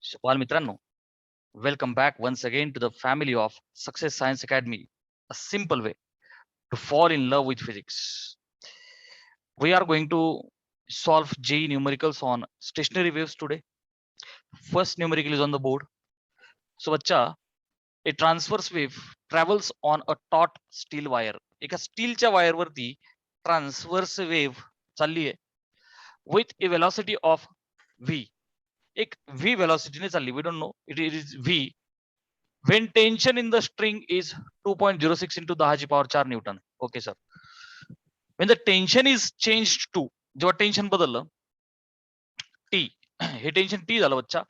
बालमित्रांनो, welcome back once again to the family of Success Science Academy, a simple way to fall in love with physics. We are going to solve JEE numericals on stationary waves today. First numerical is on the board. So, बच्चा, a transverse wave travels on a taut steel wire. एका स्टीलच्या wire वरती transverse wave चालली आहे with a velocity of v. एक v velocity ने चालली. We don't know. It is v. When tension in the string is 2.06 into 10 ची power 4 Newton. Okay, sir. When the tension is changed to, जेव्हा tension बदललं T, हे tension T झालं बच्चा,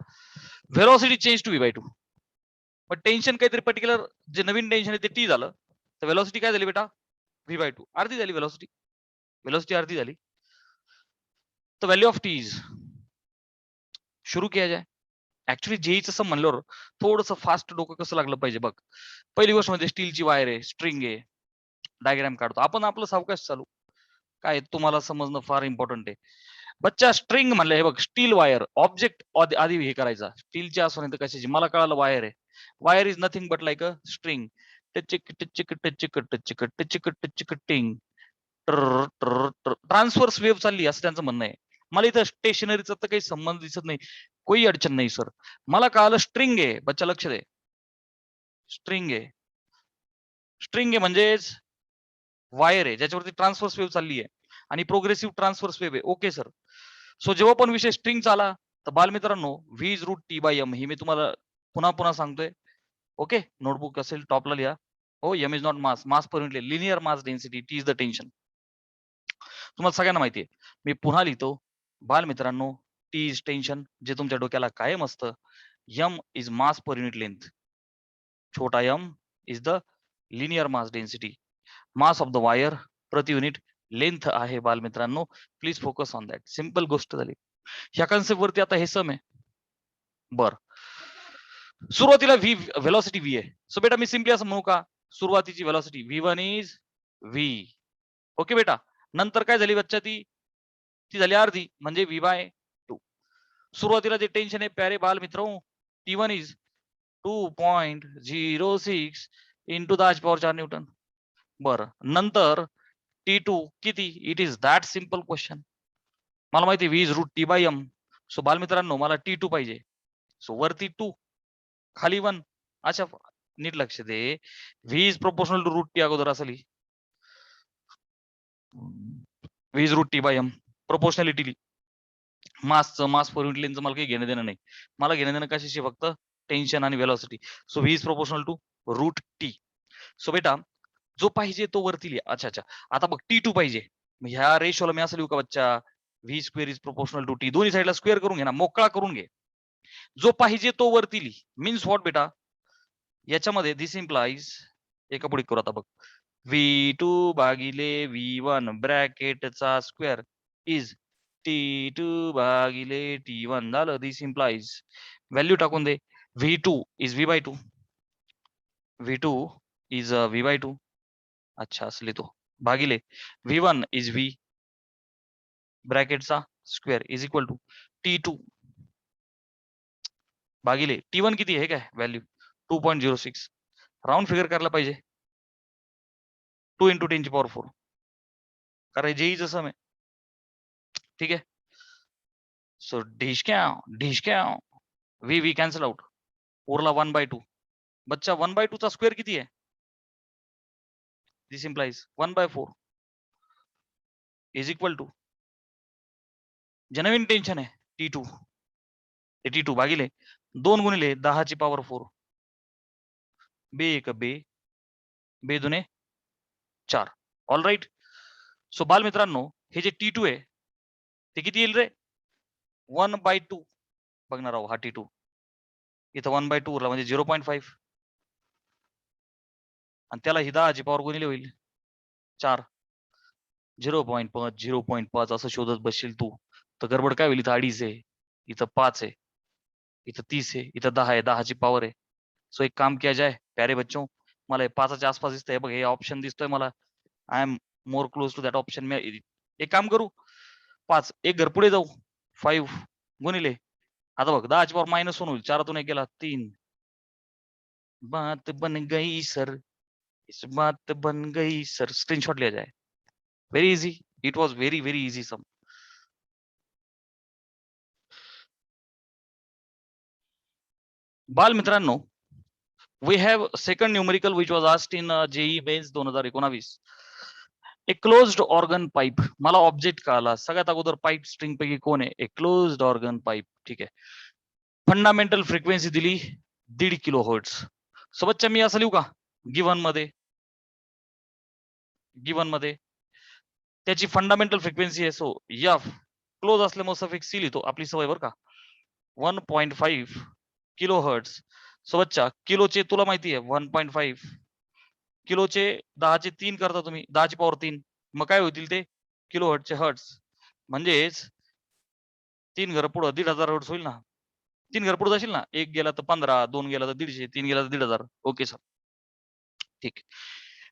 velocity change to V by 2. पण tension काहीतरी particular जे नवीन tension आहे ते T झालं, तर व्हेलॉसिटी काय झाली बेटा? V by 2. अर्धी झाली व्हेलॉसिटी. व्हेलॉसिटी अर्धी झाली. तर व्हॅल्यू ऑफ T इज, शुरू किया जाए. ऍक्च्युली जेईचं असं म्हणल्यावर थोडंसं फास्ट डोकं कसं लागलं पाहिजे बघ. पहिली गोष्ट म्हणजे स्टीलची वायर आहे, स्ट्रिंग आहे, डायग्राम काढतो. आपण आपलं सावकाश चालू. काय तुम्हाला समजणं फार इम्पॉर्टंट आहे. बच्चा स्ट्रिंग म्हणलं, हे बघ स्टील वायर, ऑब्जेक्ट आधी हे करायचा. स्टीलच्या असो नाही तर कशाची, मला कळालं वायर आहे. Wire is nothing but like a string. टिंग ट्रान्सफर्स वेव्ह चालली असं त्यांचं म्हणणं आहे. मला इथं स्टेशनरीचा तर काही संबंध दिसत नाही, कोई अडचण नाही सर. मला कळालं स्ट्रिंग आहे. बच्चा लक्ष दे, स्ट्रिंग आहे. स्ट्रिंग आहे म्हणजेच वायर आहे ज्याच्यावरती ट्रान्सफर्स वेव्ह चालली आहे आणि प्रोग्रेसिव्ह ट्रान्सफर्स वेव्ह आहे. Okay sir. सो जेव्हा पण विषय स्ट्रिंग आला तर बालमित्रांनो, V is root T by M ही मी तुम्हाला पुन्हा पुन्हा सांगतोय. ओके, नोटबुक असेल टॉपला लिहा. हो, M is not mass, mass per unit linear mass density, T is the tension. तुम्हाला सगळ्यांना माहिती आहे. मी पुन्हा लिहितो बालमित्रांनो, टी इज टेन्शन, जे तुमच्या डोक्याला कायम असतं. M is mass per unit length, छोटा M is the linear mass density. Mass of the wire प्रति युनिट लेंथ आहे बालमित्रांनो. Please focus on that. Simple गोष्ट झाली. ह्या कन्सेप्ट वरती आता हे सम आहे. बर, सुरुवातीला व्ही व्हेलॉसिटी व्ही आहे. सो बेटा मी सिम्पली असं म्हणू का, सुरुवातीची velocity V1 is V. Okay बेटा. नंतर काय झाली बच्चा, ती झाली अर्धी म्हणजे V बाय 2. सुरुवातीला जे टेन्शन आहे प्यारे बाल मित्र, T1 इज 2.06 इंटू 10 ची पॉवर 4 न्यूटन. बरं, नंतर T2 किती? It is that simple question. मला माहिती V is root T by M. So बालमित्रांनो मला T2 पाहिजे. सो वरती 2, खाली 1. अच्छा, नीट लक्ष दे. V is proportional to root T अगोदर असली, V is root T by M, proportionality. मासचं, मास पर युनिट लेंथचं मला काही घेणं देणं नाही. मला घेणं देणं कशाशी? फक्त टेन्शन आणि velocity. So V is proportional to root T. So बेटा जो पाहिजे तो वरती लिहा. अच्छा अच्छा, आता बघ T2 पाहिजे. ह्या रेशोला मी असं लिहू का बच्चा? V square is proportional to T. दोन्ही साईडला स्क्वेअर करून घे ना, मोकळा करून घे. जो पाहिजे तो वरती लिह. मीन्स व्हॉट बेटा? याच्यामध्ये दिस इम्प्लाइज, एका पुढे करू आता बघ, V2 भागिले V1 ब्रॅकेटचा स्क्वेअर इज T2 भागिले T1 झालं. दिस इम्प्लाइज, व्हॅल्यू टाकून दे. V2 is V by 2. V2 is V by 2. अच्छा, असं लिहितो. भागिले V1 इज V ब्रॅकेटचा square is equal to T2 भागिले T1 किती आहे काय व्हॅल्यू? 2.06. राऊंड फिगर करायला पाहिजे. 2 इंटू 10 ची पॉवर 4, कारण जेईचं सम आहे. ठीक आहे. सो ढिशक्या V कॅन्सल आउट, उरला 1/2. बच्चा 1/2 चा स्क्वेअर किती आहे? दिस इम्प्लाइज 1/4 इज इक्वल टू, जे नवीन टेन्शन आहे T2, ते T2 भागिले 2 गुणिले 10 ची पॉवर 4. बे एक बे, बे दुने 4. All right. सो बाल मित्रांनो, हे जे T2 आहे ते किती येईल रे? 1/2 बघणार आहोत. हा T2 इथं 1/2 उरला म्हणजे 0.5, आणि त्याला ही 10 ची पॉवर गुणिले होईल 4. 0.5 0.5 असं शोधत बसशील तू तर गडबड काय होईल? इथं 2.5 आहे, इथं 5 आहे, इथं 30 आहे, इथं 10 आहे, 10 ची पॉवर आहे. सो एक काम किया जाए प्यारे बच्चों, मला 5च्या आसपास दिसतंय बघ, हे ऑप्शन दिसतोय मला. I am more close to that option. मी एक काम करू, 5 एक घर पुढे जाऊ, 5 गुणिले आता बघ 10 ची पॉवर -1 होईल, 4तून 1 गेला 3. बात बन गई सर, इस बात बन गई सर. स्क्रीनशॉट लिया जाए. Very easy. It was very very easy sum. बाल मित्रांनो, we have second numerical which was asked in JEE Mains 2019. A closed organ pipe. मला ऑब्जेक्ट कळाला. सगळ्यात अगोदर पाईप स्ट्रिंग पैकी कोण आहे? A closed organ pipe. ठीक आहे. फंडामेंटल फ्रिक्वेन्सी दिली 1.5 किलो हर्ट्ज. सोबतच्या मी असं लिहू का? गिव्हन मध्ये त्याची फंडामेंटल फ्रिक्वेन्सी आहे सो एफ. क्लोज असल्यामुळे सफिक्स सी लिहितो. आपली सवय बरं का. 1.5 किलो हर्ट्ज. सोबतच्या किलोचे तुला माहिती आहे 1.5 किलोचे 10चे 3 करता तुम्ही, 10 ची पॉवर 3. मग काय होतील ते? किलो हर्ट्जचे हर्ट्ज. म्हणजेच 3 घर पुढं 1,500 हर्ट्ज होईल ना. 3 घर पुढे जाशील ना. 1 गेला तर 15, 2 गेला तर 150, 3 गेला तर 1,500. Okay sir. ठीक.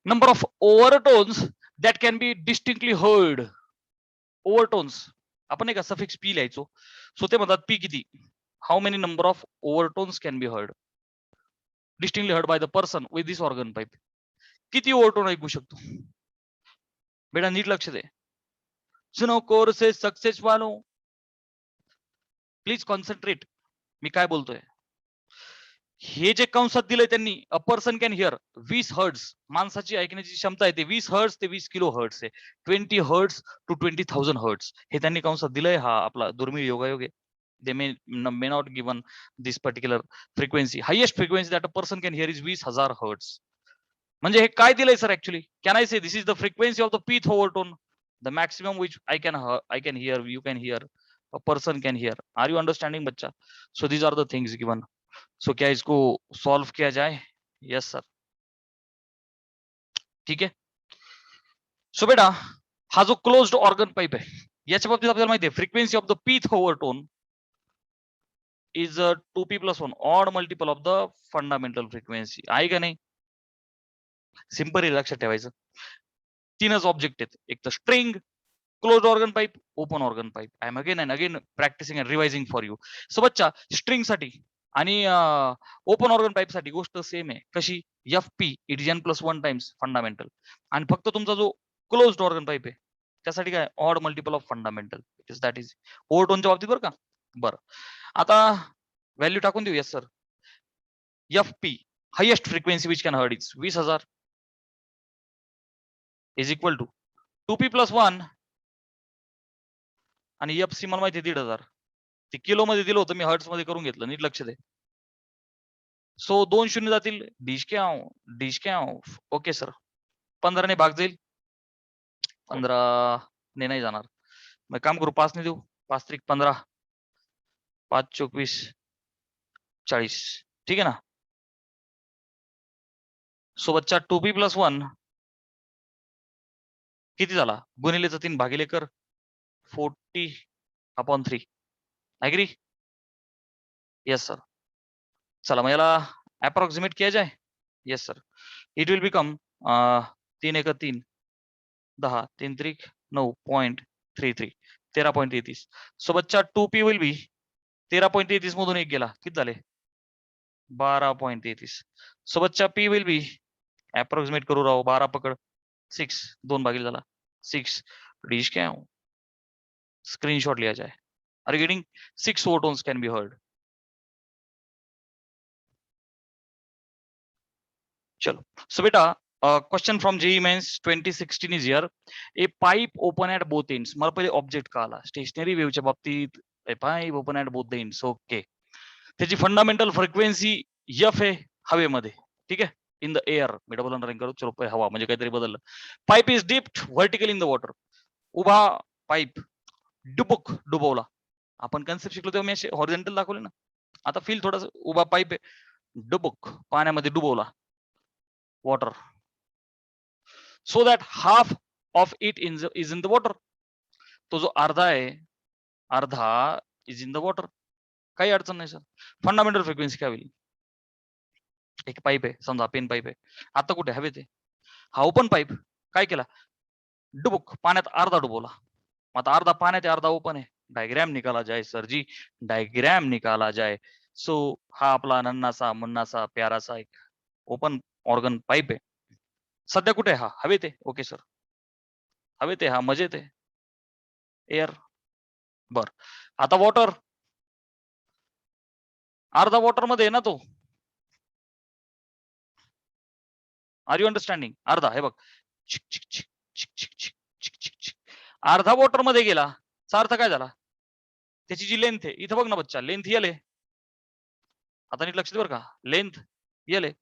Number of overtones that can be distinctly heard. Overtones आपण एक सफिक्स पी लिहायचो. सो ते म्हणतात पी किती? How many number of overtones can be heard distinctly heard by the person with this organ pipe. किती overtone ऐकू शकतो? बेटा नीट लक्ष दे. सुनो कोर्स सक्सेस वालो, प्लीज कॉन्सन्ट्रेट. मी काय बोलतोय? हे जे कंसात दिलंय त्यांनी, a person can hear 20 hertz. माणसाची ऐकण्याची क्षमता आहे ते 20 हर्ट्ज ते 20 किलो हर्ट्ज आहे. 20 हर्ट्ज टू 20,000 हर्ट्ज हे त्यांनी कंसात दिलंय. हा आपला दुर्मिळ योगायोग आहे. they may not given this particular frequency. Highest frequency that a person can hear is 20,000 hertz. म्हणजे हे काय दिलंय सर? Actually can I say this is the frequency of the pth overtone, the maximum which I can hear, you can hear, a person can hear. Are you understanding बच्चा? So these are the things given. So क्या इसको solve किया जाए? Yes sir. ठीक है. So बेटा हा जो क्लोज्ड ऑर्गन पाईप आहे याच्या बाबतीत आपल्याला माहिती आहे frequency of the pth overtone is 2p + 1 odd multiple of the fundamental frequency. आहे का नाही? सिंपल आहे, लक्षात ठेवायचं. 3च ऑब्जेक्ट आहेत. एक तर string, closed organ pipe, open organ pipe. I am again and again practicing and revising for you. So बच्चा स्ट्रिंग साठी आणि ओपन ऑर्गन पाईप साठी गोष्ट सेम आहे. कशी? F-P it is n+1 times fundamental. आणि फक्त तुमचा जो क्लोज्ड ऑर्गन पाईप आहे त्यासाठी काय? Odd multiple of fundamental. It is that is ओव्हरटोनच्या बाबतीत बरं का. बरं आता व्हॅल्यू टाकून देऊ. Yes sir. F p highest frequency which can heard is 20,000 is equal to 2p + 1 आणि एफ-सी मला माहिती 1,500. ते किलो मध्ये दिलं होतं, मी हर्ट्स मध्ये करून घेतलं. नीट लक्ष दे. सो 2 शून्य जातील. डिश क्या ओके सर. 15 ने भाग जाईल. 15 ने नाही जाणार. मग काम करू 5 ने देऊ. 5 त्रिक 15, 5 चोक 20, 40. ठीक आहे ना. सोबतच्या 2p + 1 किती झाला? गुणिलेचा 3 भागिले कर 40/3. ऍग्री? Yes sir. चला मग याला अप्रॉक्सिमेट किया जाए. Yes sir. It will become 3 × 3 10, 3 त्रिक 9.33, 13.33. सो बच्चा 2p विल बी 13.33 मधून 1 गेला. किती झाले? 12.33. सो बच्चा p विल बी अप्रॉक्सिमेट करू राव. 12 पकड 6 2 भागिले झाला 6. डिश क्या स्क्रीनशॉट लिया जाए. Are you getting? 6 overtones can be heard. चलो. So beta, question from JEE Mains 2016 is here. A pipe open at both ends. मला पहिले ऑब्जेक्ट का आला. स्टेशनरी वेव्हच्या बाबतीत a pipe open at both the ends. Okay. त्याची fundamental frequency F आहे हवेमध्ये. ठीक आहे. In the air. Me double underline करू. चलो हवा म्हणजे काहीतरी बदललं. Pipe is dipped vertical in the water. उभा पाईप डुबवला. आपण कन्सेप्ट शिकलो तेव्हा मी हॉरिझॉन्टल दाखवले ना. आता फील थोडंसं. उभा पाईप आहे डुबुक पाण्यामध्ये डुबवला. water, so that half of it is in the water. तो जो अर्धा आहे अर्धा इज इन द वॉटर. काही अडचण नाही सर. फंडामेंटल फ्रिक्वेन्सी काय होईल? एक पाईप आहे समजा, पेन पाईप आहे. आता कुठे हवेत आहे. हा ओपन पाईप काय केला? डुबुक पाण्यात अर्धा डुबवला. आता अर्धा पाण्यात आहे अर्धा ओपन आहे. डायग्राम निकाला जाए सर जी, डायग्राम निकाला जाए. सो हा आपला नन्नासा मुन्नासा प्यारासा एक ओपन ऑर्गन पाईप आहे. सध्या कुठे आहे हा? हवेत आहे. ओके सर, हवेत आहे हा, मजेत आहे. एअर. बर, आता वॉटर, अर्धा वॉटर मध्ये आहे ना तो. Are you understanding? अर्धा हे बघ, चिक चिक चिक चिक चिक चिक चिक चिक चिक. अर्धा वॉटर मध्ये गेला. चा अर्थ काय झाला? त्याची जी लेंथ आहे, इथं बघ ना बच्चा, लेंथ यल आहे. आता नीट लक्ष दे बरं का, लेंथ यल आहे.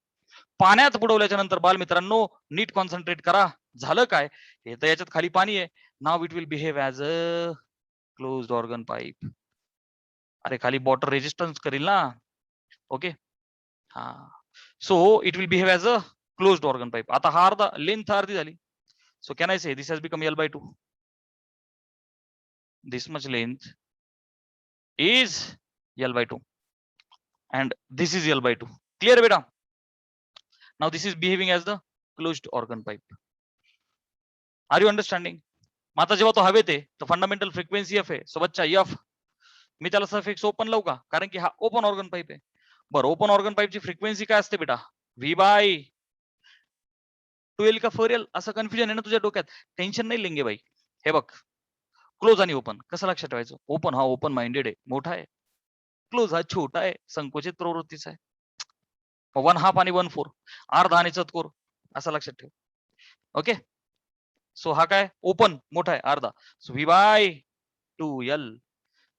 पाण्यात बुडवल्याच्या नंतर बालमित्रांनो नीट कॉन्सन्ट्रेट करा. झालं काय? हे तर याच्यात खाली पाणी आहे. Now it will behave as a closed organ pipe. अरे खाली वॉटर रेजिस्टन्स करील ना. ओके, हा. So it will behave as a closed organ pipe. आता हा अर्धा, लेंथ अर्धी झाली. So can I say this has become L by 2? This much length is L by 2 and this is L by 2. Clear beta? Now this is behaving as the closed organ pipe. Are you understanding? आता जेव्हा तो हवेत आहे तर fundamental frequency F आहे. So बच्चा F, मी त्याला suffix open लावू का? कारण की हा ओपन ऑर्गन पाईप आहे. बरं, ओपन ऑर्गन पाईपची फ्रिक्वेन्सी काय असते बेटा? व्ही बाय 2L का 4L? असं कन्फ्युजन आहे ना तुझ्या डोक्यात? टेन्शन नाही लेंगे बाई. हे बघ, क्लोज आणि ओपन कसं लक्षात ठेवायचं? ओपन हा ओपन माइंडेड आहे, मोठा आहे. क्लोज हा छोटा आहे, संकोचित प्रवृत्तीचा आहे. 1/2 आणि 1/4, अर्धा आणि चतकोर, असं लक्षात ठेव. ओके, सो हा काय? ओपन मोठा आहे, अर्धा. So V by 2L.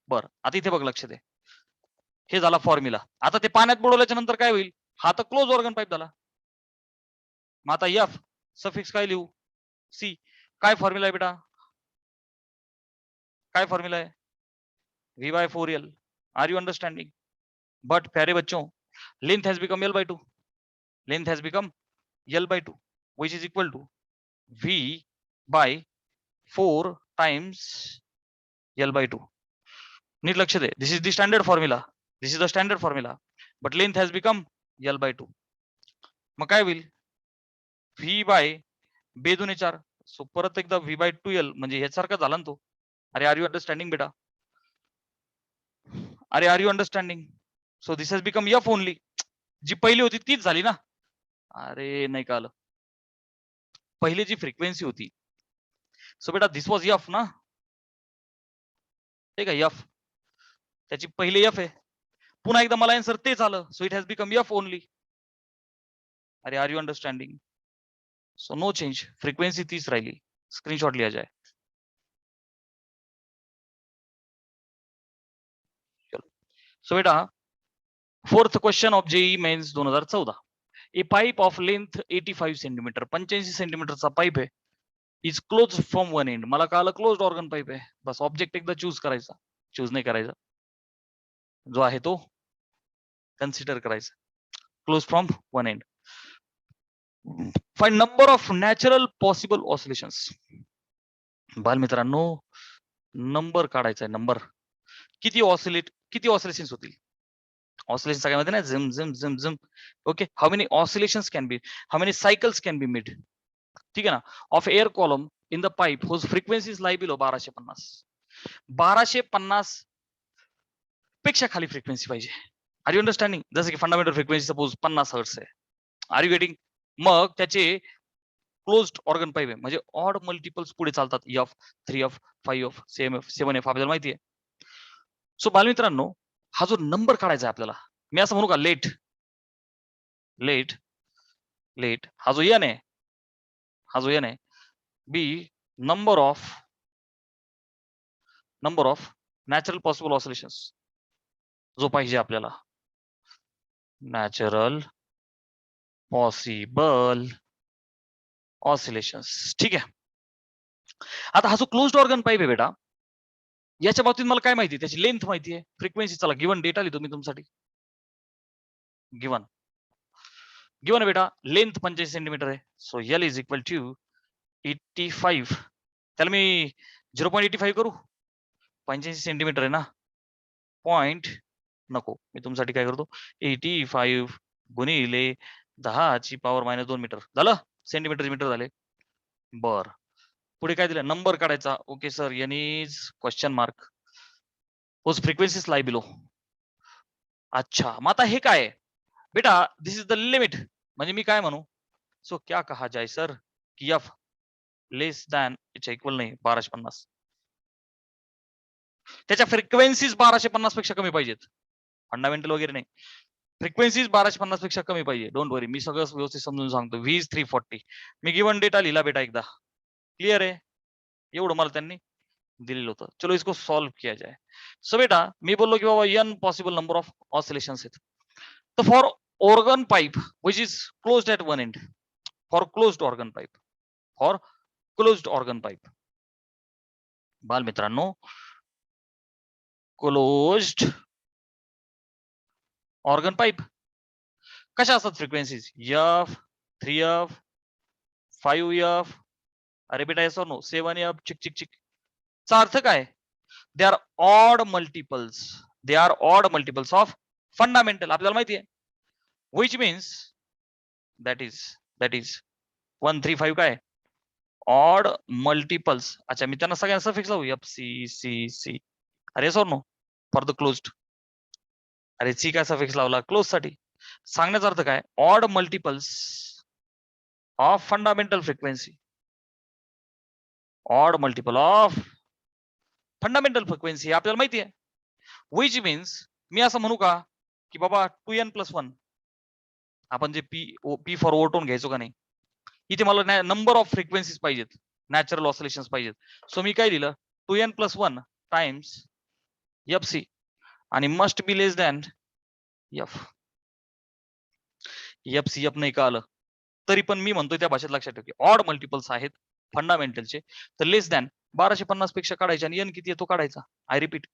बर, आता इथे बघ, लक्ष दे. हे झाला फॉर्म्युला. आता ते पाण्यात बुडवल्याच्या नंतर काय होईल? हा तर क्लोज ऑर्गन पाईप झाला. मग आता एफ सफिक्स काय लिहू? सी. काय फॉर्म्युला आहे बेटा? काय फॉर्म्युला आहे? V by 4L. Are you understanding? But प्यारे बच्चों, length has become L by 2. Length has become L by 2, which is equal to V by 4 times L by 2. नीट लक्ष दे. This is the standard formula. This is the standard formula. But length has become L by 2. मग काय होईल? V by 2 दुने 4. So परत एकदा V by 2L म्हणजे ह्यासारखा झाला ना तो. अरे आर यू अंडरस्टँडिंग बेटा? अरे are you understanding? So this has become F only. जी पहिली होती तीच झाली ना. अरे नाही का आलं, पहिली जी फ्रिक्वेन्सी होती. सो बेटा दिस वॉज एफ ना, ठीक आहे, एफ. त्याची पहिली एफ आहे. पुन्हा एकदा मला आन्सर तेच आलं. So it has become F only. अरे are you understanding? So no change, frequency तीच राहिली. स्क्रीनशॉट लिया जाए. सो बेटा, fourth question of JEE Mains 2014. A pipe of length 85 centimetre, 85 सेंटीमीटरचा पाईप आहे, is close from one end. मला कळालं क्लोज्ड ऑर्गन पाईप आहे. बस ऑब्जेक्ट एकदा चूज करायचा, चूज नाही करायचा, जो आहे तो कन्सिडर करायचा. Close from one end. Find number of natural possible oscillations. बालमित्रांनो, नंबर काढायचा आहे. नंबर किती ऑसिलेशन्स होतील? ऑसिलेशन सगळ्यामध्ये ना, झिम झिम झिम झिम. Okay, how many oscillations can be, how many cycles can be made, ठीक आहे ना, of air column in the pipe whose frequency is lie below 1250. 1250 पेक्षा खाली फ्रिक्वेन्सी पाहिजे. Are you understanding? जसं की फंडामेंटल फ्रिक्वेन्सी सपोज 50 हर्ट्स आहे. Are you getting? मग त्याचे क्लोज्ड ऑर्गन पाईप आहे म्हणजे ऑड मल्टिपल्स पुढे चालतात. F, 3F, 5F, 7F आपल्याला माहिती आहे. सो बालमित्रांनो, हा जो नंबर काढायचा आहे आपल्याला, मी असं म्हणू का, लेट लेट लेट, हा जो एन आहे, हा जो एन आहे, be number of natural possible oscillations, जो पाहिजे आपल्याला, नॅचरल पॉसिबल ऑसिलेशन्स. ठीक आहे. आता हा जो क्लोज्ड ऑर्गन पाईप आहे बेटा, याच्या बाबतीत मला काय माहिती? त्याची लेंथ माहिती आहे, फ्रिक्वेन्सी. चला गिवन डेटा लिहितो मी तुमच्यासाठी. गिवन बेटा, लेंथ 85 सेंटीमीटर आहे. So L is equal to 85. त्याला मी 0.85 करू. 85 सेंटीमीटर आहे ना, पॉइंट नको, मी तुमच्यासाठी काय करतो, 85 गुणिले 10⁻⁻2 मीटर झालं. सेंटीमीटर मीटर झाले. बर, पुढे काय दिलं? नंबर काढायचा. Okay sir, N is question mark. those frequencies lie below. अच्छा, मग आता हे काय आहे बेटा? दिस इज द लिमिट. म्हणजे मी काय म्हणू, सो क्या कहा जाए सर की एफ लेस दॅन याच्या इक्वल नाही 1250. त्याच्या फ्रिक्वेन्सीज 1250 पेक्षा कमी पाहिजेत, फंडामेंटल वगैरे नाही. फ्रिक्वेन्सीज 1250 पेक्षा कमी पाहिजे. डोंट वरी, मी सगळं व्यवस्थित समजून सांगतो. V is 340. Me given data लिहिला बेटा एकदा, क्लियर आहे? एवढं मला त्यांनी दिलेलं होतं. चलो इसको सॉल्व किया जाए. सो बेटा मी बोललो की बाबा n possible number of oscillations आहेत. तर for organ pipe which is closed at one end, for closed organ pipe, for closed organ pipe, बाल मित्रांनो, क्लोज्ड ऑर्गन पाईप कशा असतात फ्रिक्वेन्सीज? एफ, 3f, 5f, अरे बेटा येस नो 7f, चिक चिक चिक. चा अर्थ काय? They are odd multiples, they are odd multiples of fundamental. आपल्याला माहिती आहे, विच मीन्स दॅट इज 135 काय ऑड मल्टिपल्स. अच्छा, मी त्यांना सगळ्यांना सफिक्स लावू, एफ सी सी सी. अरे sir no for the closed. अरे सी काय सफिक्स लावला क्लोज साठी? सांगण्याचा अर्थ काय? Odd multiples of fundamental frequency, odd multiple of fundamental frequency आपल्याला माहिती आहे. विच मीन्स मी असं म्हणू का की बाबा 2n+1, आपण जे पी फॉर ओटोन घ्यायचो का नाही, इथे मला नंबर ऑफ फ्रिक्वेन्सीज पाहिजेत, नॅचरल ऑसिलेशन्स पाहिजेत. सो मी काय दिलं, 2n+1 टाइम्स एफ सी आणि must be less than F. F C F नाही का आलं तरी पण मी म्हणतोय त्या भाषेत लक्षात ठेव की ऑड मल्टिपल्स आहेत फंडामेंटलचे, तर लेस दॅन 1250 पेक्षा काढायचे आणि एन किती येतो काढायचा. आय रिपीट,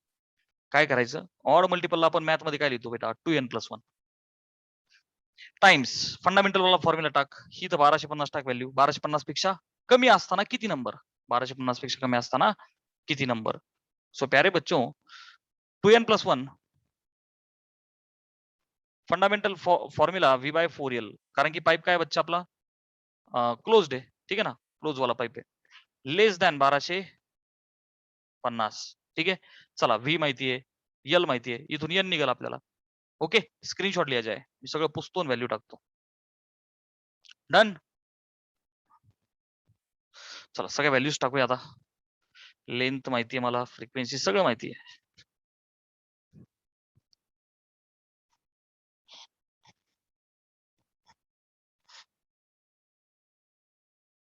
काय करायचं? ऑड मल्टिपलला आपण मॅथ मध्ये काय लिहितो बेटा? 2n+1 टाइम्स फंडामेंटल वाला फॉर्म्युला टाक, ही तर 1250 टाक व्हॅल्यू. 1250 पेक्षा कमी असताना किती नंबर? 1250 पेक्षा कमी असताना किती नंबर? सो प्यारे बच्चों, 2n+1 फंडामेंटल फॉर्म्युला V/4L, कारण की पाईप काय बच्चा आपला क्लोज्ड आहे, ठीक आहे ना, क्लोज वाला पाईप आहे. लेस दॅन 1250, ठीक आहे. चला व्ही माहिती आहे, एल माहिती आहे, इथून एन निघाल आपल्याला. ओके, स्क्रीनशॉट लिहा जाए, मी सगळं पुसतो व्हॅल्यू टाकतो. डन. चला सगळ्या व्हॅल्यूज टाकूया आता. लेंथ माहिती आहे मला, फ्रिक्वेन्सी सगळं माहिती आहे.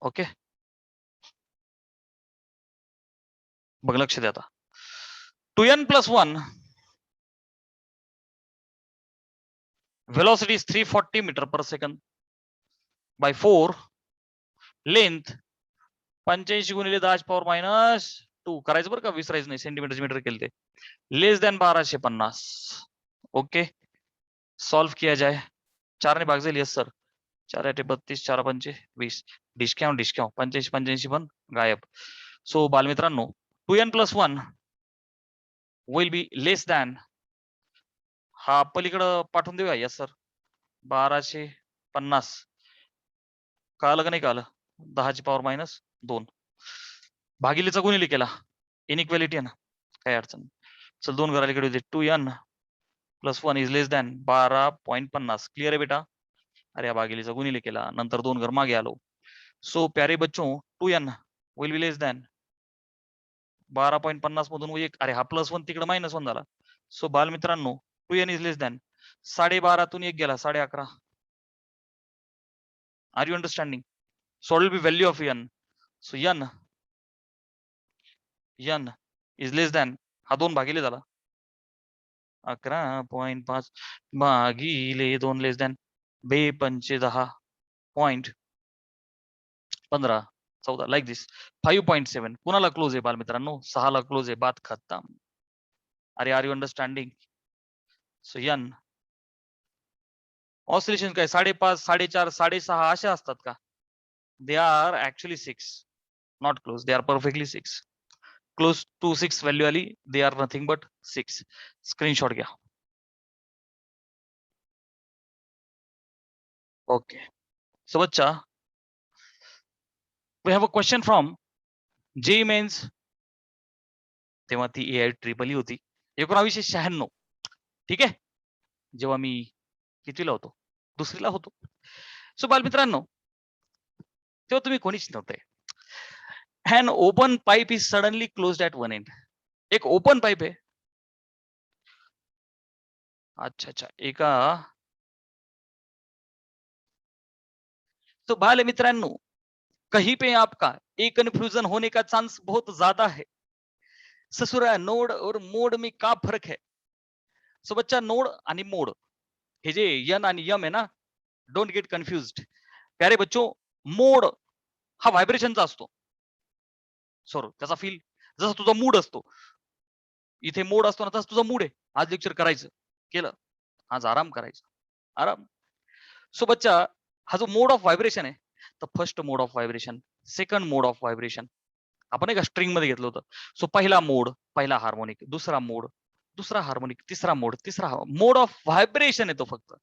ओके, बघ लक्ष द्या आता. 2n+1 velocity is 340 metre per second by 4, length 85 गुणिले 10⁻⁻2 करायचं बरं का, विसरायचं नाही, सेंटीमीटर मीटर केलं ते. लेस दॅन 1250. ओके, सॉल्व किया जाए. 4 ने भाग जाईल, यस सर. 4 × 32, 4 × 5 20. डिस्काउंट 85 पण गायब. सो बालमित्रांनो, 2n+1 will be less than, हा पलीकडं पाठवून देऊया, यस सर. 1250 कळालं का नाही कळालं? 10⁻², भागिलेचा गुणिले केला, इनइक्वॅलिटी आहे ना, काही अडचण नाही. चल 2 घरा इकडे होते. 2n+1 is less than 12.50. Clear आहे बेटा? अरे या भागिलेचा गुणिले केला, नंतर 2 घर मागे आलो. सो प्यारे बच्चों, 2n will be less than 12.50 मधून एक, अरे हा +1 तिकडे -1 झाला. सो बाल मित्रांनो, 2n इज लेस दॅन 12.5तून 1 गेला 11.5. Are you understanding? So it will be value of n. So n is less than, हा 2 भागिले झाला 11.5 भागिले 2 लेस दॅन 2×5 = 10.15 लाईक दिस. 5.7 कुणाला क्लोज आहे बाल मित्रांनो? 6 ला क्लोज आहे. बात खत्म. अरे are you understanding? So n oscillation काय 5.5, 4.5, 6.5 असे असतात का? They are actually 6, not close, they are perfectly 6. Close to 6 value आली, they are nothing but 6. Screenshot घ्या. ओके, सो बच्चा, we have a question from JEE Mains. तेव्हा ती AI triple होती. 1996. ठीक आहे, जेव्हा मी कितवीला होतो, दुसरीला होतो. सो बालमित्रांनो, तेव्हा तुम्ही कोणीच नव्हते. An open pipe is suddenly closed at one end. एक ओपन पाईप आहे. अच्छा. एका तो बाल मित्रांनो, कहीं पे आपका एक कन्फ्यूजन होने का चांस बहुत ज्यादा है. ससुरा नोड और मोड में का फरक है? सो बच्चा, नोड आणि मोड हे जे यन आणि यम आहे ना, डोंट गेट कन्फ्युज्ड. प्यारे बच्चो, मोड हा व्हायब्रेशनचा असतो. सॉरी, त्याचा फील जसा तुझा मूड असतो. इथे मोड असतो ना, तसं तुझा मूड आहे. आज लेक्चर करायचं, केलं. आज आराम करायचा, आराम. सो बच्चा, हा जो मोड ऑफ व्हायब्रेशन आहे, तर first mode of vibration, second mode of vibration, आपण एका स्ट्रिंग मध्ये घेतलं होतं. सो पहिला मोड, पहिला हार्मोनिक, दुसरा मोड, दुसरा हार्मोनिक, तिसरा मोड, तिसरा मोड ऑफ व्हायब्रेशन आहे तो फक्त.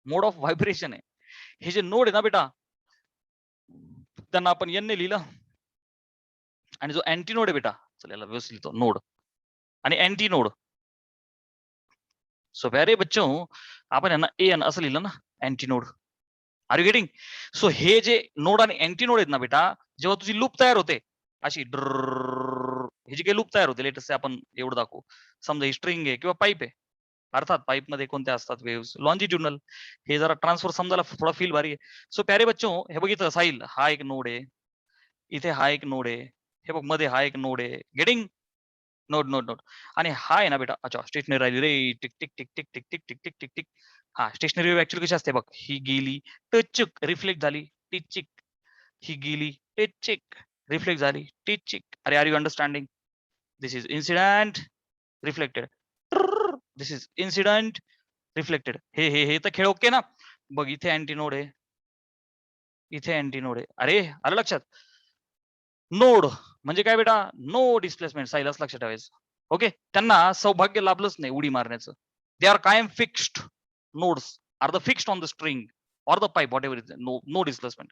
मोड ऑफ व्हायब्रेशन आहे. हे जे नोड आहे ना बेटा, त्यांना आपण एन ने लिहिलं. आणि जो अँटी नोड आहे बेटा, चल याला व्यवस्थित लिहितो, नोड आणि अँटी नोड. सो प्यारे बच्चों, आपण यांना एन असं लिहिलं ना, antinode. Are you getting? So हे जे नोड आणि अँटी नोड आहेत ना बेटा, जेव्हा तुझी लूप तयार होते अशी ही जी काही लूप तयार होते, लेटेस्ट आपण एवढं दाखवू. समजा ही स्ट्रिंग आहे किंवा पाईप आहे, अर्थात पाईप मध्ये कोणत्या असतात वेव्स, लॉन्जिट्युडनल. हे जरा ट्रान्सफर समजायला थोडा फील भारी आहे. सो प्यारे बच्चों, हे बघितलं साहिल, हा एक नोड आहे, इथे हा एक नोड आहे, हे बघ मध्ये हा एक नोड आहे. गेटिंग? नोड. आणि हा आहे ना बेटा, अच्छा स्टेशनरी राहिली रे, tick tick tick tick tick tick tick tick tick tick. हा स्टेशनरी वेव्ह ऍक्च्युअली कशी असते बघ, ही गेली टचिक रिफ्लेक्ट झाली टिचिक, ही गेली टिचिक रिफ्लेक्ट झाली टिचिक. अरे are you understanding? This is incident reflected, this is incident reflected. हे तर खेळ ओके ना. बघ इथे अँटीनोड आहे, इथे अँटीनोड आहे. अरे आलं लक्षात? नोड म्हणजे काय बेटा? No displacement. साईलाच लक्षात ठेवायचं. ओके, त्यांना सौभाग्य लाभलंच नाही उडी मारण्याचं. दे आर कायम fixed. Nodes are the fixed on the string or the pipe, whatever it is. No displacement.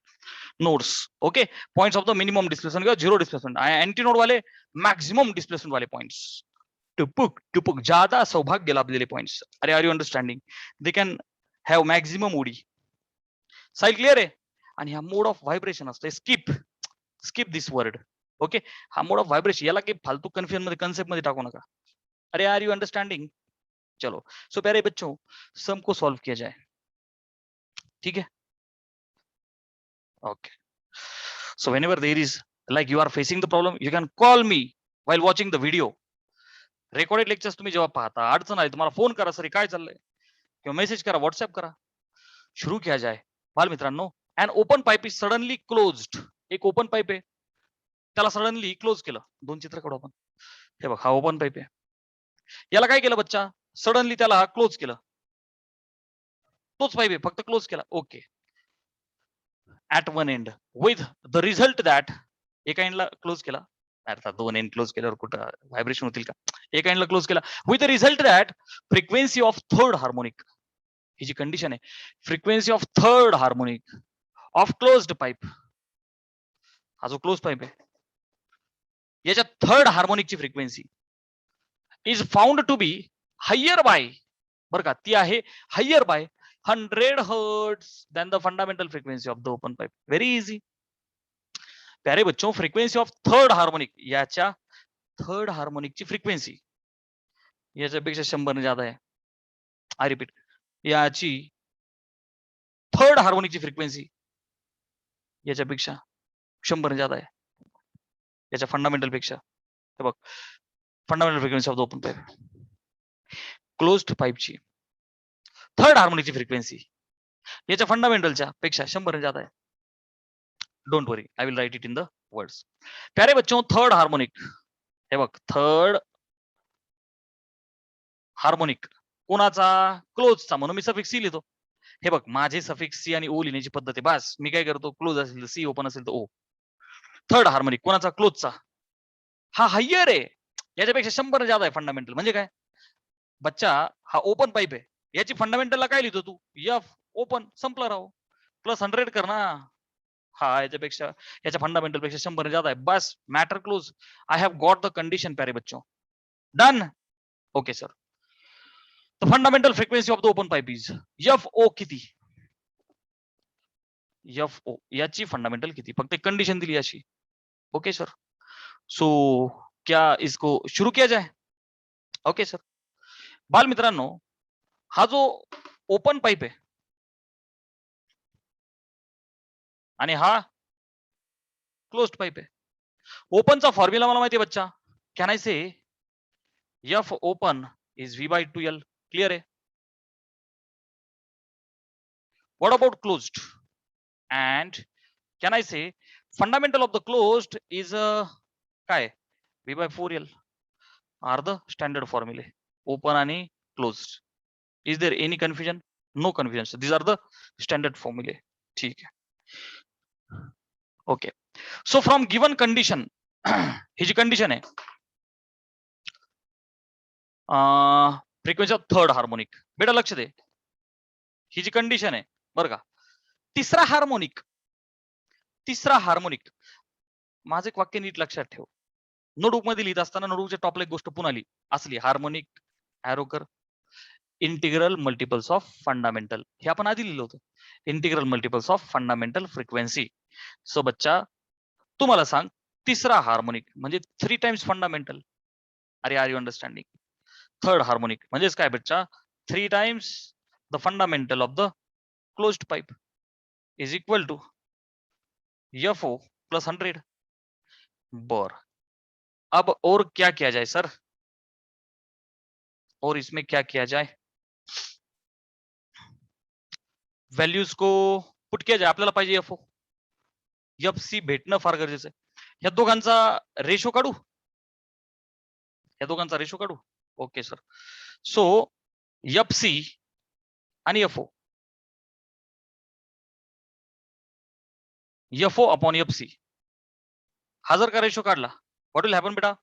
Nodes, okay, points of the minimum displacement किंवा zero displacement. Anti node वाले maximum displacement वाले points. टुपुक ज्यादा सौभाग्य लाभलेले points. अरे are you understanding? They can have maximum उडी. साईल क्लिअर आहे? आणि हा मोड ऑफ व्हायब्रेशन असतो. Skip this word. ओके, हा मोड ऑफ व्हायब्रेशन, याला काही फालतू कन्फ्युजन मध्ये कन्सेप्ट मध्ये टाकू नका. अरे आर यू अंडरस्टँडिंग? चलो, सो प्यारे बच्चों, सम को सॉल्व किया जाए. ठीक है, okay. So whenever there is, like you are facing the problem, you can call me while watching the video. Recorded lectures तुम्ही जेव्हा पाहता, अडचण आली तुम्हाला फोन करा, सर काय चाललंय, किंवा मेसेज करा, व्हॉट्सअप करा. शुरू किया जाए. बाल मित्रांनो, and open pipe is suddenly closed. एक ओपन पाईप आहे, त्याला सडनली क्लोज केलं. दोन चित्र काढू आपण. हे बघ, हा ओपन पाईप आहे, याला काय केलं बच्चा? सडनली त्याला क्लोज केलं. तोच पाईप आहे, फक्त क्लोज केला. Okay, at one end with the result that, एका एंडला क्लोज केला, अर्थात दोन एंड क्लोज केल्यावर कुठं व्हायब्रेशन होतील का? एका एंडला क्लोज केला with the result that frequency of third harmonic, ही जी कंडिशन आहे, frequency of third harmonic of closed pipe, हा जो क्लोज पाईप आहे याच्या थर्ड हार्मोनिकची frequency is found to be higher by, बरं का, ती आहे higher by 100 hertz than the fundamental frequency of the open pipe. Very easy. प्यारे बच्चों, फ्रिक्वेन्सी ऑफ थर्ड हार्मोनिक, याच्या थर्ड हार्मोनिकची फ्रिक्वेन्सी याच्यापेक्षा 100 ने ज्यादा आहे. आय रिपीट, याची थर्ड हार्मोनिकची फ्रिक्वेन्सी याच्यापेक्षा 100 ने ज्यादा आहे, याच्या फंडामेंटल पेक्षा. हे बघ, fundamental frequency of the open pipe, closed पाईपची थर्ड हार्मोनिकची फ्रिक्वेन्सी याच्या फंडामेंटलच्या पेक्षा 100 ने ज्यादा आहे. Don't worry, I will write it in the words. प्यारे बच्चों, थर्ड हार्मोनिक, हे बघ, थर्ड हार्मोनिक कोणाचा? क्लोजचा, म्हणून मी सफिक्स सी लिहितो. हे बघ, माझे सफिक्स सी आणि ओ लिहिण्याची पद्धत आहे. बस मी काय करतो, क्लोज असेल तर सी, ओपन असेल तर ओ. थर्ड हार्मोनिक कोणाचा? क्लोजचा. हा हायर आहे, याच्यापेक्षा 100 ज्यादा आहे फंडामेंटल. म्हणजे काय बच्चा? हा ओपन पाईप आहे, याची फंडामेंटलला काय लिहितो तू? एफ ओपन, संपला राव. प्लस 100 कर ना. हा याच्यापेक्षा, याच्या फंडामेंटल पेक्षा 100 ज्यादा आहे. बस, matter close. I have got the condition प्यारे बच्चों. Done. Okay sir. The fundamental frequency of the open pipe is FO किती? FO याची फंडामेंटल किती? फक्त एक कंडिशन दिली अशी. Okay sir. सो क्या इसको शुरू किया जाए? Okay sir. बाल मित्रांनो, हा जो ओपन पाइप आहे आणि हा क्लोज्ड पाइप आहे. ओपनचा फॉर्म्युला मला माहिती आहे बच्चा. Can I say F open is V/2L? Clear आहे. What about closed? And can I say fundamental of the closed is काय V/4L are the standard formula. Open आणि closed. Is there any confusion? No confusion. So these are the standard formula. ठीक आहे. Okay. So from given condition, ही जी condition आहे frequency of third harmonic. बेटा लक्ष दे, ही जी कंडिशन आहे बरं का, तिसरा हार्मोनिक माझं एक वाक्य नीट लक्षात ठेव. नोटबुक मध्ये लिहित असताना नोटबुकच्या टॉपला एक गोष्ट पुन्हा लिही. असली हार्मोनिक ॲरोकर इंटिग्रल मल्टिपल्स ऑफ फंडामेंटल, हे आपण आधी लिहिलं होतं. Integral multiples of fundamental frequency. So बच्चा तू मला सांग, तिसरा हार्मोनिक म्हणजे 3 टाइम्स फंडामेंटल. अरे are you understanding? Third harmonic म्हणजेच काय बच्चा? 3 times the fundamental of the closed pipe is equal to FO plus 100. बर, अब और क्या किया जाए सर? और इसमें क्या किया जाए? व्हॅल्यूज को पुट किया जाए. आपल्याला पाहिजे FO. FC भेटणं फार गरजेचं आहे. ह्या दोघांचा रेशो काढू. Okay sir. सो FC आणि FO अपॉन FC हा जर का रेशो काढला, व्हॉट विल हॅपन बेटा?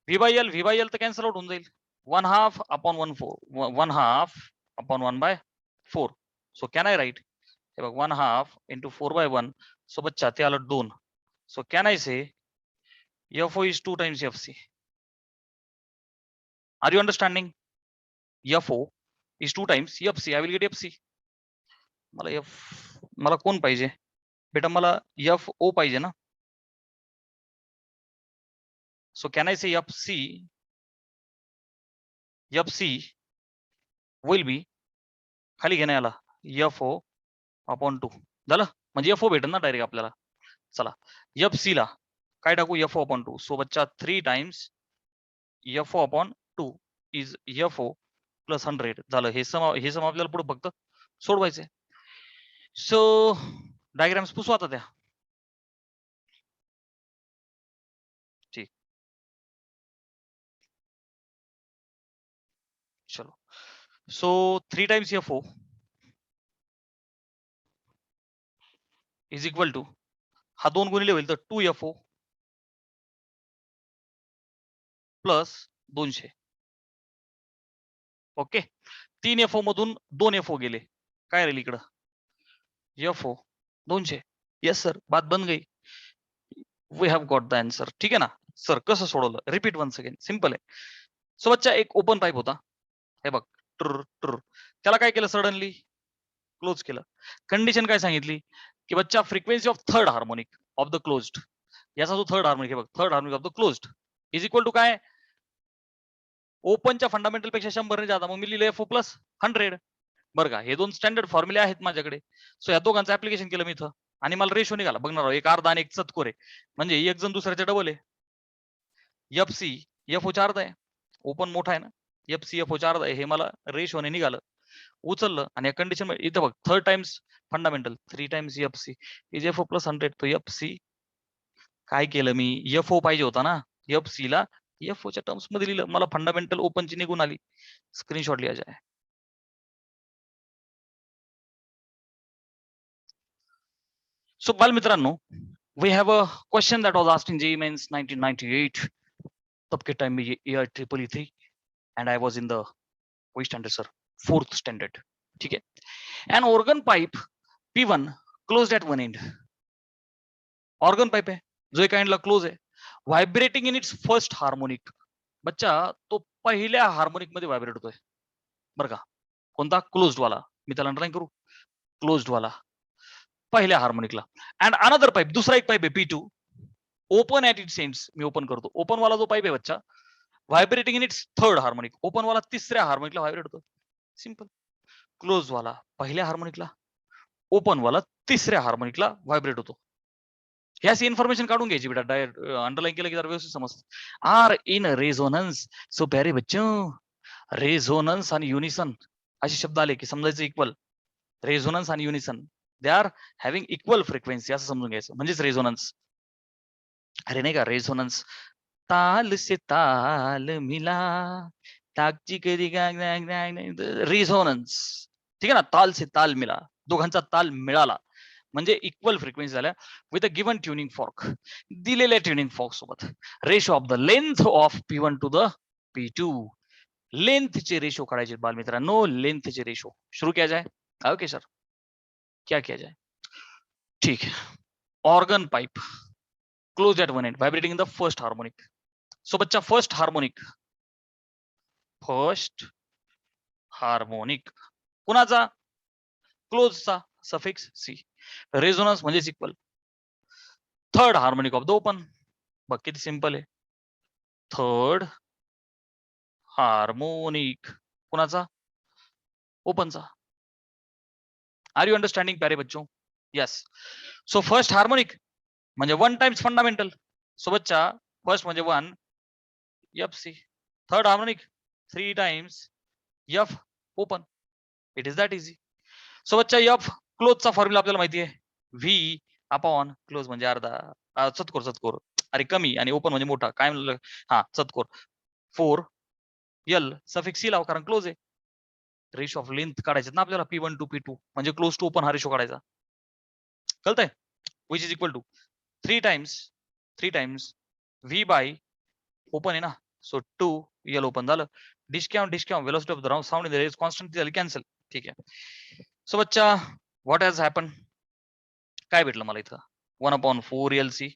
V/L तर कॅन्सल आउट होऊन जाईल. 1/2 upon 1/4. So can I write? हे बघ 1/2 into 4/1. सो बच्चा ते आलं 2. So can I say FO is 2 times FC? Are you understanding? FO is 2 times FC. I will get FC. मला कोण पाहिजे बेटा? मला FO पाहिजे ना. So can I say FC will be, खाली घेणे आला FO अपॉन 2 झालं. म्हणजे FO भेटेल ना डायरेक्ट आपल्याला. चला FC ला काय टाकू? FO upon 2. सो बच्चा 3 times FO upon 2 is FO plus 100 झालं. हे सम आपल्याला पुढे फक्त सोडवायचे. सो डायग्राम्स पुसू आता त्या. ठीक, चलो. So 3 times FO is equal to, हा 2 गुणिले होईल तर 2FO प्लस 200. ओके. 3 FO मधून 2 FO गेले, काय राहील इकडं? FO 200. येस सर, बात बन गई. We have got the answer. ठीक आहे ना सर? कसं सोडवलं? Repeat once again. सिंपल आहे. सो बच्चा एक ओपन पाईप होता, हे बघ ट्र ट्र, त्याला काय केलं? सडनली क्लोज केलं. कंडिशन काय सांगितली की बच्चा frequency of third harmonic of the closed, याचा जो थर्ड हार्मोनिक आहे बघ, third harmonic of the closed is equal to काय? ओपनच्या फंडामेंटल पेक्षा 100 ने जादा. मग मी लिहिलं FO प्लस 100. बरं का, हे 2 स्टँडर्ड फॉर्म्युले आहेत माझ्याकडे. सो या दोघांचं ऍप्लिकेशन केलं मी इथं आणि मला रेशो निघाला. बघणार एक अर्धा आणि एक चतकोर आहे, म्हणजे एक जण दुसऱ्याचे डबल आहे. FC FO चा अर्धा आहे. ओपन मोठा आहे ना, FC FO चा अर्धा आहे. हे मला रेशोने निघालं, उचललं आणि या कंडिशन इथं बघ third times fundamental 3 times FC is FO plus 100. तो FC काय केलं मी? FO पाहिजे होता ना, FC ला FO च्या टर्म्स मध्ये लिहिलं. मला फंडामेंटल ओपनची निघून आली. स्क्रीनशॉट लिया जाए. सो बाल मित्रांनो, we have a question that was asked in JEE mains 1998. तब के टाइम में ये AIEEE थी and I was in the कोई स्टैंडर्ड सर? 4th standard. ठीक है. An organ pipe P1 closed eight one end. Organ pipe है जो एका एंडला क्लोज आहे, vibrating in its first harmonic. बच्चा तो पहिल्या हार्मोनिक मध्ये व्हायब्रेट होतोय बरं का. कोणता? क्लोज्ड वाला. मी त्याला अंडरलाईन करू. क्लोज्ड वाला पहिल्या हार्मोनिकला. अँड अनदर पाईप, दुसरा एक पाईप आहे P2 open at its ends. Me open करतो. ओपन वाला जो पाईप आहे बच्चा vibrating in its third harmonic. Open वाला तिसऱ्या हार्मोनिकला व्हायब्रेट होतो. सिंपल. क्लोज वाला पहिल्या हार्मोनिकला, ओपन वाला तिसऱ्या हार्मोनिकला व्हायब्रेट होतो. ह्याची इन्फॉर्मेशन काढून घ्यायची बेटा. डायरेक्ट अंडरलाईन केलं की जरा व्यवस्थित समजतं. Are in resonance. सो प्यारे बच्चों, रेझोनन्स आणि युनिसन असे शब्द आले की समजायचं इक्वल. रेझोनन्स आणि unison they are having equal frequency असं समजून घ्यायचं. म्हणजेच रेझोनन्स. अरे नाही का रेझोनन्स, ताल से ताल मिला, ताकची कधी रेझोनन्स. ठीक आहे ना. ताल से ताल मिला, दोघांचा ताल मिळाला म्हणजे इक्वल फ्रिक्वेन्सी झाल्या with a given tuning fork. दिलेल्या ट्युनिंग फॉर्क सोबत ratio of the length of P1 to the P2. लेंथचे रेशो काढायचे बालमित्रांनो. लेंथचे रेशो शुरू किया जाए. ओके सर, क्या किया जाए? ठीक है. Organ pipe closed at one end, vibrating in the first harmonic. So बच्चा first harmonic कुणाचा? क्लोजचा सफिक्स सी. रेझोनन्स म्हणजेच equal. Third harmonic of the open. बघ किती सिंपल आहे. थर्ड हार्मोनिक कुणाचा? ओपनचा. आर यू अंडरस्टँडिंग प्यारे बच्चों? यस. सो फर्स्ट हार्मोनिक म्हणजे 1 times fundamental. So बच्चा फर्स्ट म्हणजे 1 FC. Third harmonic 3 times F open. It is that easy. So बच्चा F क्लोजचा formula आपल्याला माहिती आहे. V अपॉन क्लोज म्हणजे अर्धा, चतकोर. अरे कमी आणि ओपन म्हणजे मोठा. काय म्हणलं? हा चतकोर. 4 L सफिक्स C लाव कारण क्लोज आहे. रेशो ऑफ लेंथ काढायचे ना आपल्याला P1 टू P2 म्हणजे क्लोज टू ओपन हा रेशो काढायचा. कळतंय? Which is equal to 3 times V by open आहे ना. सो 2 L ओपन झालं. Discount velocity of the sound in the rays constant झाली कॅन्सल. ठीक आहे. सो बच्चा व्हॉट हॅज हॅपन? काय भेटलं मला इथं? 1/4 LC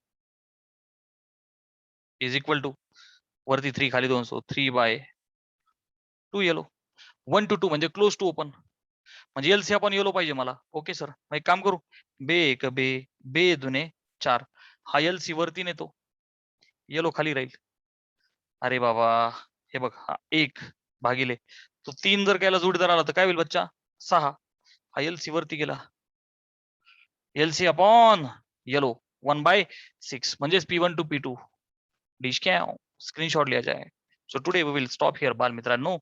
इज इक्वल टू वरती 3 खाली 2 सो 3/2 येलो. 1 to 2 म्हणजे क्लोज टू ओपन म्हणजे LC आपण येलो पाहिजे मला. Okay sir. मग एक काम करू. बे एक बे दुने 4. हा LC वरती नेतो, येलो खाली राहील. अरे बाबा हे बघ हा 1 भागिले तो 3 जर केला जोडीदार आला तर काय होईल बच्चा? 6. हा LC वरती गेला. LC अपॉन येलो 1/6 म्हणजेच P1 टू P2. डिश क्या स्क्रीनशॉट लिया जाए. So today we will stop here बाल मित्रांनो.